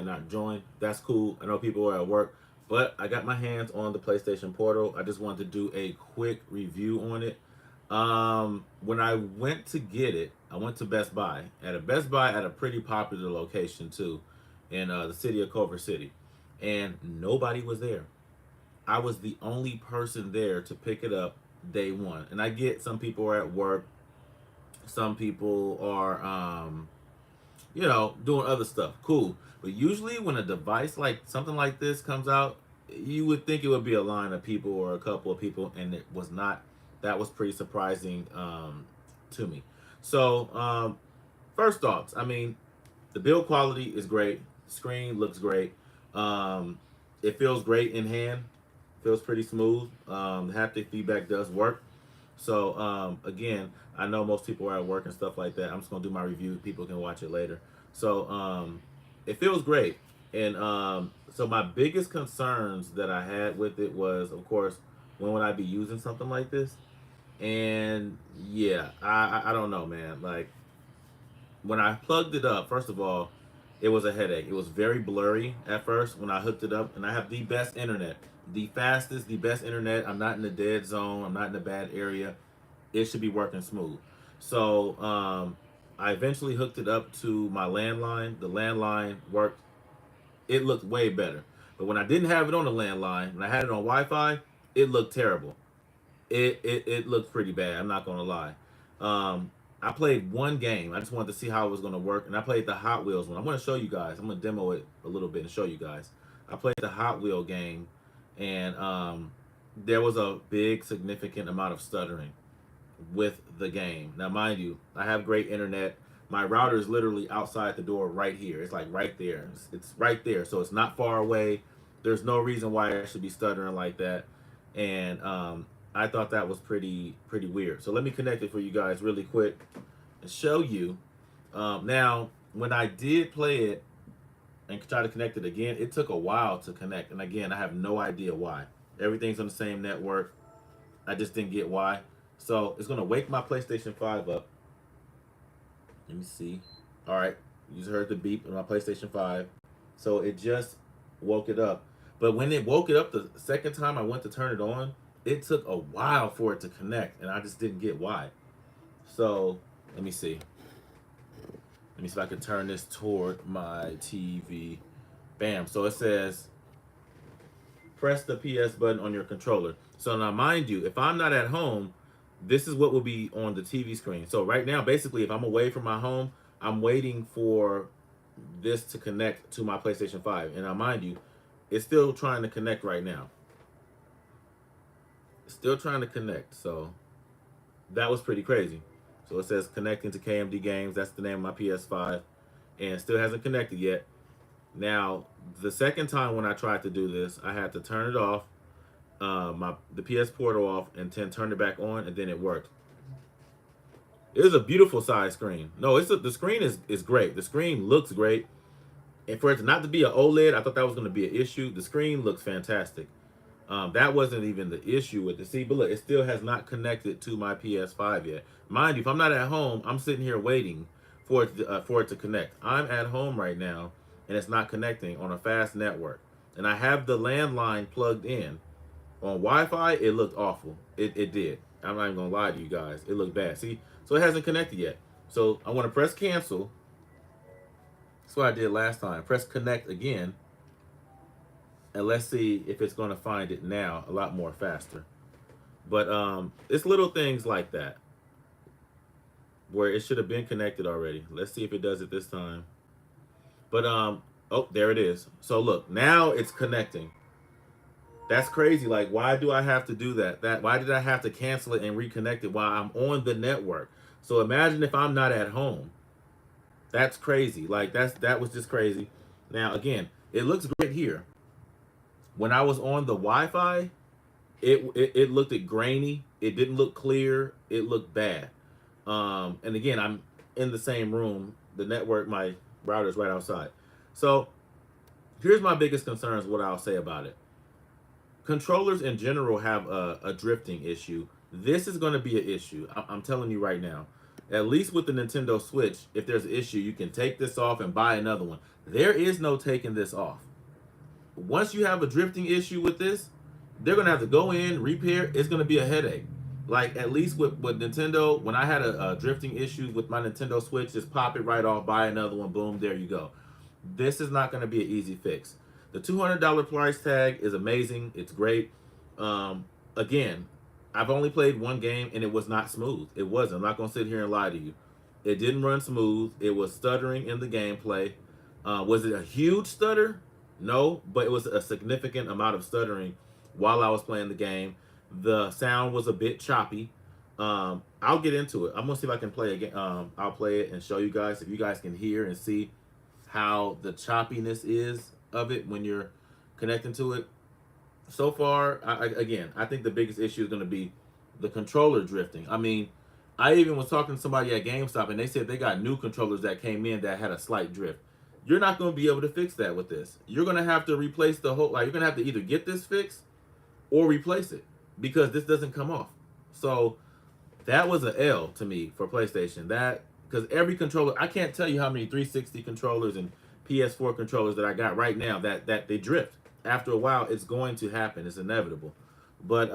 not join. That's cool. I know people are at work, but I got my hands on the PlayStation Portal. I just wanted to do a quick review on it. When I went to get it, I went to Best Buy. At a Best Buy at a pretty popular location too, in the city of Culver City, and nobody was there. I was the only person there to pick it up day one. And I get some people are at work, some people are, doing other stuff. Cool. But usually when a device like something like this comes out, you would think it would be a line of people or a couple of people, and it was not. That was pretty surprising to me. So, first thoughts. I mean, the build quality is great. Screen looks great. Um, it feels great in hand. Feels pretty smooth. The haptic feedback does work. So again, I know most people are at work and stuff like that. I'm just gonna do my review. People can watch it later. So it feels great. And so my biggest concerns that I had with it was, of course, when would I be using something like this? And yeah, I don't know, man. Like when I plugged it up, first of all, it was a headache. It was very blurry at first when I hooked it up, and I have the best internet, the fastest, the best internet. I'm not in the dead zone. I'm not in a bad area. It should be working smooth. So I eventually hooked it up to my landline. The landline worked. It looked way better. But when I didn't have it on the landline, when I had it on Wi-Fi, it looked terrible. It looked pretty bad. I'm not gonna lie. Um, I played one game. I just wanted to see how it was gonna work, and I played the Hot Wheels one. I'm gonna show you guys. I'm gonna demo it a little bit and show you guys. I played the Hot Wheel game, and there was a big significant amount of stuttering with the game. Now, mind you, I have great internet. My router is literally outside the door right here. It's like right there. It's right there, so it's not far away. There's no reason why I should be stuttering like that, and I thought that was pretty weird. So let me connect it for you guys really quick and show you. Now, when I did play it and try to connect it again, it took a while to connect. And again, I have no idea why. Everything's on the same network. I just didn't get why. So it's gonna wake my PlayStation 5 up. Let me see. All right, you just heard the beep on my PlayStation 5. So it just woke it up. But when it woke it up the second time I went to turn it on, it took a while for it to connect, and I just didn't get why. So let me see. Let me see if I can turn this toward my TV. Bam. So it says press the PS button on your controller. So now, mind you, if I'm not at home, this is what will be on the TV screen. So right now, basically, if I'm away from my home, I'm waiting for this to connect to my PlayStation 5. And now, mind you, it's still trying to connect right now. It's still trying to connect. So that was pretty crazy. So it says connecting to KMD Games. That's the name of my PS5. And it still hasn't connected yet. Now, the second time when I tried to do this, I had to turn it off, the PS Portal off, and then turn it back on, and then it worked. It is a beautiful size screen. No, the screen is great. The screen looks great. And for it not to be an OLED, I thought that was going to be an issue. The screen looks fantastic. That wasn't even the issue with the See, but look, it still has not connected to my PS5 yet. Mind you, if I'm not at home, I'm sitting here waiting for it to connect. I'm at home right now, and it's not connecting on a fast network. And I have the landline plugged in. On Wi-Fi, it looked awful. It did. I'm not even gonna lie to you guys. It looked bad. See, so it hasn't connected yet. So I want to press cancel. That's what I did last time. Press connect again. And let's see if it's going to find it now a lot more faster. But it's little things like that where it should have been connected already. Let's see if it does it this time. But oh, there it is. So look, now it's connecting. That's crazy. Like, why do I have to do that? Why did I have to cancel it and reconnect it while I'm on the network? So imagine if I'm not at home. That's crazy. Like that was just crazy. Now again, it looks great here. When I was on the Wi-Fi, it looked grainy. It didn't look clear. It looked bad. And again, I'm in the same room. The network, my router's right outside. So here's my biggest concerns. What I'll say about it. Controllers in general have a drifting issue. This is going to be an issue. I'm telling you right now. At least with the Nintendo Switch, if there's an issue, you can take this off and buy another one. There is no taking this off. Once you have a drifting issue with this, they're gonna have to go in, repair. It's gonna be a headache. Like at least with Nintendo, when I had a drifting issue with my Nintendo Switch, just pop it right off, buy another one, boom, there you go. This is not gonna be an easy fix. The $200 price tag is amazing. It's great. Again, I've only played one game and it was not smooth. It wasn't. I'm not gonna sit here and lie to you. It didn't run smooth. It was stuttering in the gameplay. Was it a huge stutter? No, but it was a significant amount of stuttering while I was playing the game. The sound was a bit choppy. I'll get into it. I'm gonna see if I can play again. I'll play it and show you guys if you guys can hear and see how the choppiness is of it when you're connecting to it. So far, I think the biggest issue is going to be the controller drifting. I mean, I even was talking to somebody at GameStop and they said they got new controllers that came in that had a slight drift. You're not going to be able to fix that with this. You're going to have to replace the whole, like, you're going to have to either get this fixed or replace it because this doesn't come off. So that was an L to me for PlayStation. That, because every controller, I can't tell you how many 360 controllers and PS4 controllers that I got right now that they drift. After a while, it's going to happen. It's inevitable. But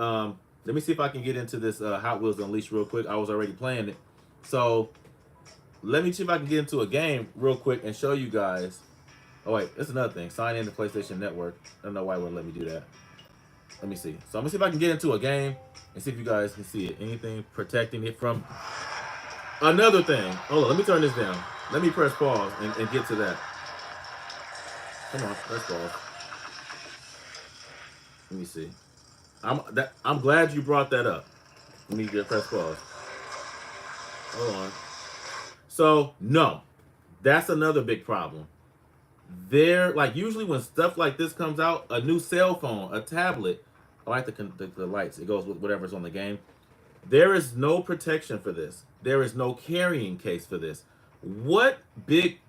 let me see if I can get into this Hot Wheels Unleashed real quick. I was already playing it. So let me see if I can get into a game real quick and show you guys. Oh, wait. That's another thing. Sign in to PlayStation Network. I don't know why it wouldn't let me do that. Let me see. So I'm going to see if I can get into a game and see if you guys can see it. Anything protecting it from another thing. Hold on. Let me turn this down. Let me press pause and get to that. Come on. Press pause. Let me see. I'm glad you brought that up. Let me get press pause. Hold on. So no, that's another big problem. There, like usually when stuff like this comes out, a new cell phone, a tablet, I like the lights. It goes with whatever's on the game. There is no protection for this. There is no carrying case for this. What big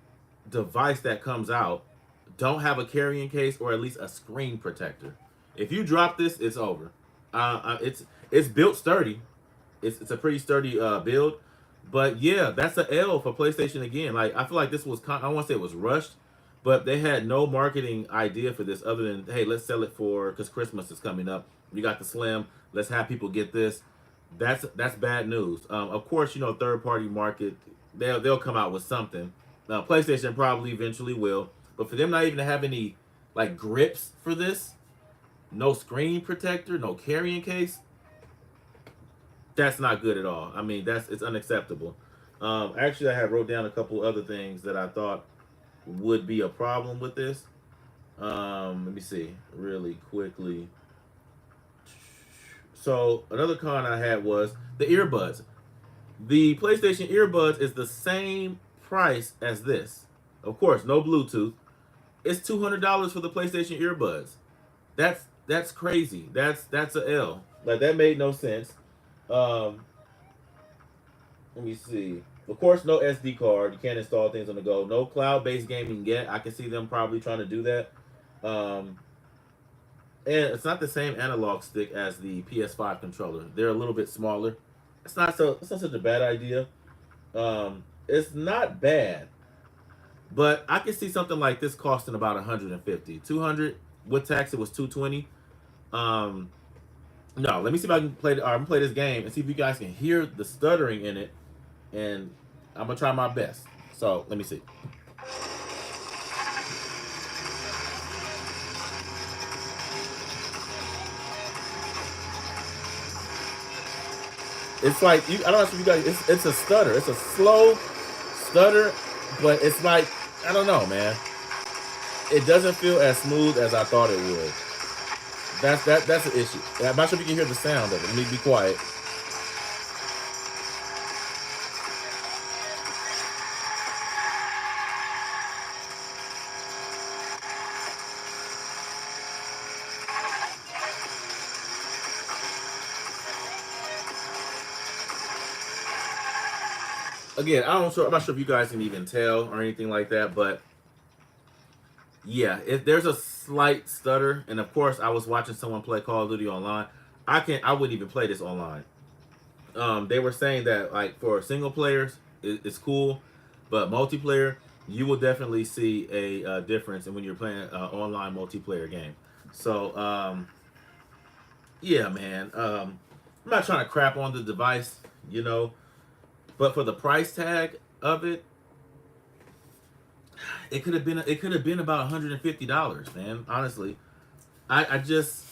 device that comes out don't have a carrying case or at least a screen protector? If you drop this, it's over. It's built sturdy. It's a pretty sturdy build. But yeah, that's an L for PlayStation again. Like I feel like this was I don't want to say it was rushed, but they had no marketing idea for this other than hey, let's sell it for because Christmas is coming up. You got the Slim. Let's have people get this. That's bad news. Of course, you know third party market they'll come out with something. PlayStation probably eventually will, but for them not even to have any like grips for this. No screen protector, no carrying case. That's not good at all. I mean, it's unacceptable. Actually, I had wrote down a couple other things that I thought would be a problem with this. Let me see really quickly. So another con I had was the earbuds. The PlayStation earbuds is the same price as this. Of course, no Bluetooth. It's $200 for the PlayStation earbuds. That's crazy. That's a L. Like that made no sense. Let me see. Of course, no SD card. You can't install things on the go. No cloud-based gaming yet. I can see them probably trying to do that. And it's not the same analog stick as the PS5 controller. They're a little bit smaller. It's not such a bad idea. It's not bad. But I can see something like this costing about 150. 200 with tax it was 220. No, let me see if I can play. I'm gonna play this game and see if you guys can hear the stuttering in it, and I'm gonna try my best. So let me see. It's like I don't know if you guys. It's a stutter. It's a slow stutter, but it's like I don't know, man. It doesn't feel as smooth as I thought it would. That's an issue. I'm not sure if you can hear the sound of it. Let me be quiet. Again, I'm not sure if you guys can even tell or anything like that, but yeah, if there's a slight stutter, and of course I was watching someone play Call of Duty online. I wouldn't even play this online. They were saying that like for single players, it's cool, but multiplayer, you will definitely see a difference in when you're playing an online multiplayer game. So yeah, man. I'm not trying to crap on the device, you know, but for the price tag of it, it could have been about $150, man. Honestly, I just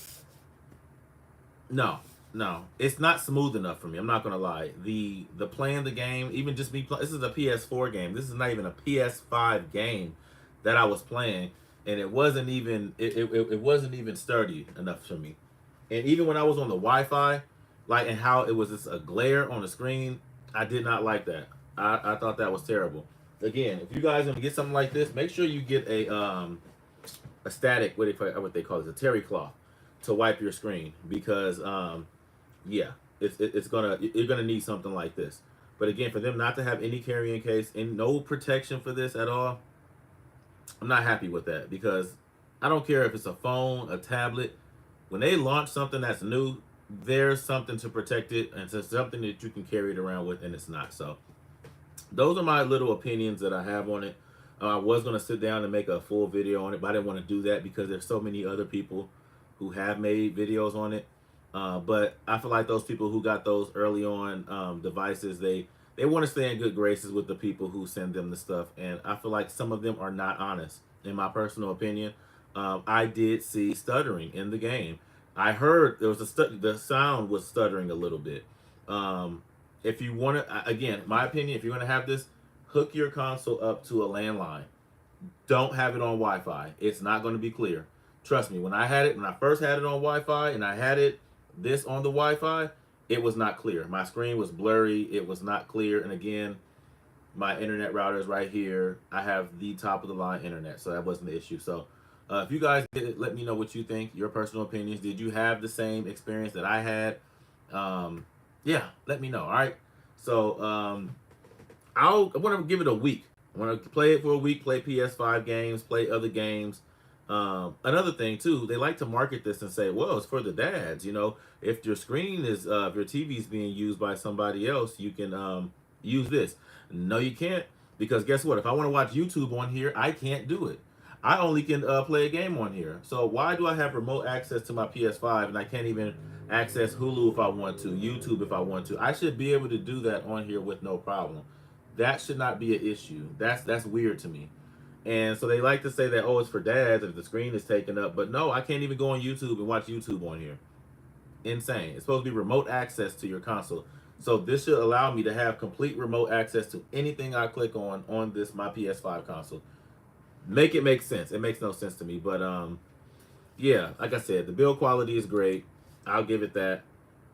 no, no, it's not smooth enough for me. I'm not gonna lie. The playing the game, even just me, this is a PS4 game. This is not even a PS5 game that I was playing, and it wasn't even sturdy enough for me. And even when I was on the Wi-Fi, like and how it was just a glare on the screen, I did not like that. I thought that was terrible. Again, if you guys are gonna get something like this, make sure you get a static what they call it, a terry cloth to wipe your screen because yeah, it's gonna you're gonna need something like this. But again, for them not to have any carrying case and no protection for this at all, I'm not happy with that because I don't care if it's a phone, a tablet. When they launch something that's new, there's something to protect it and it's something that you can carry it around with, and it's not. So those are my little opinions that I have on it. I was gonna sit down and make a full video on it, but I didn't want to do that because there's so many other people who have made videos on it. But I feel like those people who got those early on devices, they want to stay in good graces with the people who send them the stuff, and I feel like some of them are not honest. In my personal opinion, I did see stuttering in the game. I heard there was the sound was stuttering a little bit. If you want to, again, my opinion, if you want to have this, hook your console up to a landline. Don't have it on Wi-Fi. It's not going to be clear. Trust me, when I first had it on Wi-Fi and I had this on the Wi-Fi, it was not clear. My screen was blurry. It was not clear. And again, my internet router is right here. I have the top of the line internet, so that wasn't the issue. So if you guys did it, let me know what you think, your personal opinions. Did you have the same experience that I had? Yeah, let me know. All right. So I want to give it a week. I want to play it for a week, play PS5 games, play other games. Another thing too, they like to market this and say, "Well, it's for the dads." You know, if your screen is, if your TV is being used by somebody else, you can use this. No, you can't, because guess what? If I want to watch YouTube on here, I can't do it. I only can play a game on here. So why do I have remote access to my PS5 and I can't even access Hulu if I want to, YouTube if I want to? I should be able to do that on here with no problem. That should not be an issue. That's weird to me. And so they like to say that, oh, it's for dads if the screen is taken up. But no, I can't even go on YouTube and watch YouTube on here. Insane. It's supposed to be remote access to your console. So this should allow me to have complete remote access to anything I click on this my PS5 console. Make it make sense. It makes no sense to me. But yeah, like I said, the build quality is great. I'll give it that.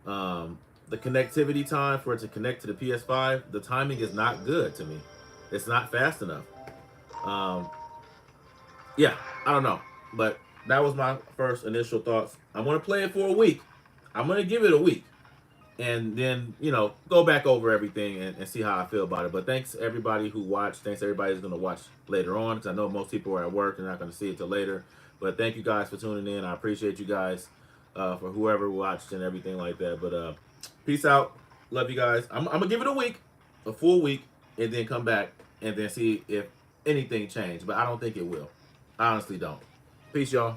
The connectivity time for it to connect to the PS5, the timing is not good to me. It's not fast enough. Um, yeah, I don't know, but that was my first initial thoughts. I'm gonna play it for a week. I'm gonna give it a week, and then go back over everything and see how I feel about it. But thanks everybody who watched. Thanks everybody who's gonna watch later on, because I know most people are at work and not gonna see it till later. But thank you guys for tuning in. I appreciate you guys for whoever watched and everything like that. But peace out. Love you guys. I'm gonna give it a week, a full week, and then come back and then see if anything changed. But I don't think it will. I honestly don't. Peace, y'all.